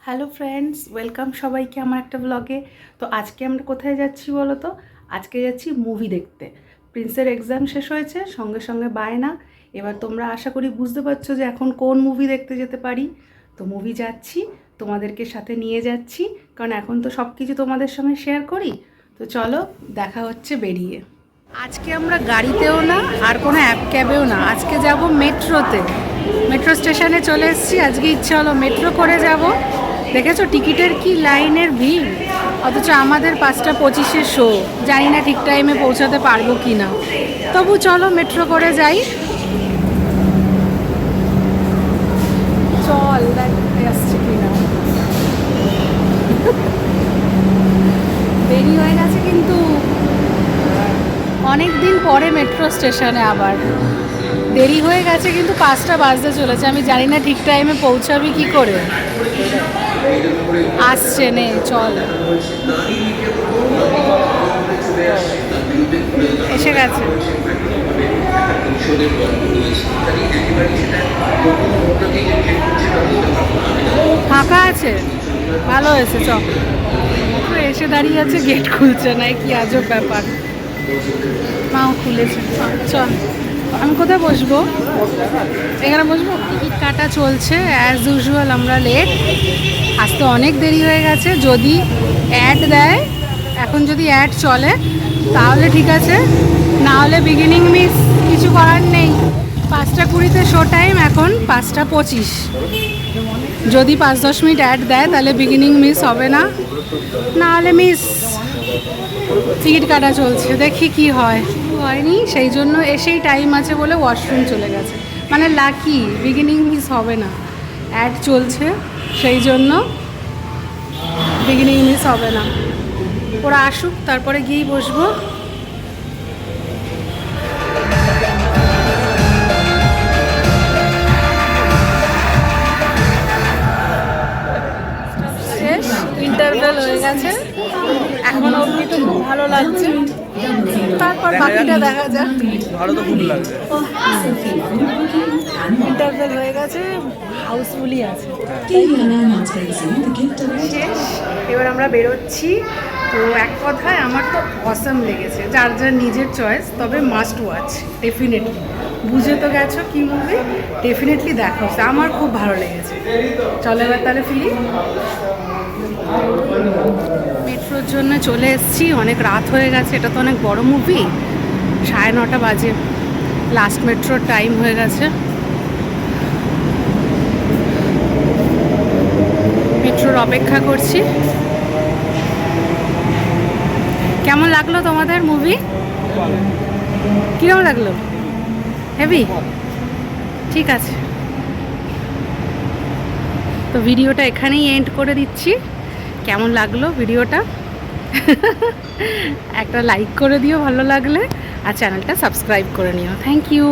Hello friends, welcome সবাইকে আমার একটা ব্লগে। তো আজকে আমরা কোথায় যাচ্ছি বলো তো? আজকে যাচ্ছি মুভি দেখতে। প্রিন্সের এক্সাম শেষ হয়েছে, সঙ্গে সঙ্গে বায়না। এবার তোমরা আশা করি বুঝতে পারছো যে এখন কোন মুভি দেখতে যেতে পারি। তো মুভি যাচ্ছি, তোমাদেরকে সাথে নিয়ে যাচ্ছি, কারণ এখন তো সব কিছু তোমাদের সঙ্গে শেয়ার করি। তো চলো, দেখা হচ্ছে বেরিয়ে। আজকে আমরা গাড়িতেও না আর কোনো অ্যাপ ক্যাবেও না, আজকে যাব মেট্রোতে। মেট্রো স্টেশনে চলে এসেছি। আজকে ইচ্ছা হলো মেট্রো করে যাব। দেখেছো টিকিটের কি লাইনের ভিড়, অথচ আমাদের 5:25 শো। জানি না ঠিক টাইমে পৌঁছাতে পারবো কি না, তবু চলো মেট্রো করে যাই। চল আসছে কিনা। দেরি হয়ে গেছে কিন্তু, অনেক দিন পরে মেট্রো স্টেশনে আবার দেরি হয়ে গেছে, কিন্তু 5টা বাজতে চলেছে। আমি জানি না ঠিক টাইমে পৌঁছাবি কি করে। আসছে নে, চল। এসে গেছে। ফাঁকা আছে, ভালো হয়েছে। চল, এসে দাঁড়িয়ে আছে, গেট খুলছে না, কি আজব ব্যাপার। মাও খুলেছে। চল, আমি কোথায় বসবো? এখানে বসবো। টিকিট কাটা চলছে অ্যাজ ইউজুয়াল। আমরা লেট, আসতে অনেক দেরি হয়ে গেছে। যদি অ্যাড দেয়, এখন যদি অ্যাড চলে তাহলে ঠিক আছে, না হলে বিগিনিং মিস, কিছু করার নেই। 5:20 শো টাইম, এখন 5:25। যদি 5-10 মিনিট অ্যাড দেয় তাহলে বিগিনিং মিস হবে না, না হলে মিস। টিকিট কাটা চলছে, দেখি কি হয়। হয়নি, সেই জন্য এসেই টাইম আছে বলে ওয়াশরুম চলে গেছে। মানে লাকি, বিগিনিং মিস হবে না। অ্যাড চলছে, সেই জন্য বিগিনিং মিস হবে না। ওরা আসুক, তারপরে গিয়েই বসবো। শেষ, ইন্টারভেল হয়ে গেছে। এখন অবধি তো খুব ভালো লাগছে, তারপর বাকিটা দেখা যাক। ভালো তো খুব লাগছে। ইন্টারভেল হয়ে গেছে, হাউসফুলই আছে। শেষ, এবার আমরা বেরোচ্ছি। তো এক কথায় আমার তো অসাম লেগেছে, যার যার নিজের চয়েস, তবে মাস্ট ওয়াচ ডেফিনেটলি। বুঝে তো গেছো কি মুভি, ডেফিনেটলি দেখা হচ্ছে। আমার খুব ভালো লেগেছে। চলো এবার তাহলে ফিরি। মেট্রোর জন্য চলে এসেছি, অনেক রাত হয়ে গেছে। এটা তো অনেক বড় মুভি, 9:30 বাজে। লাস্ট মেট্রোর টাইম হয়ে গেছে। মেট্রোর অপেক্ষা করছি। কেমন লাগলো তোমাদের মুভি? কীরকম লাগলো? হেভি? ঠিক আছে, তো ভিডিওটা এখানেই এন্ড করে দিচ্ছি। কেমন লাগলো ভিডিওটা? একটা লাইক করে দিও ভালো লাগলে, আর চ্যানেলটা সাবস্ক্রাইব করে নিও। Thank you.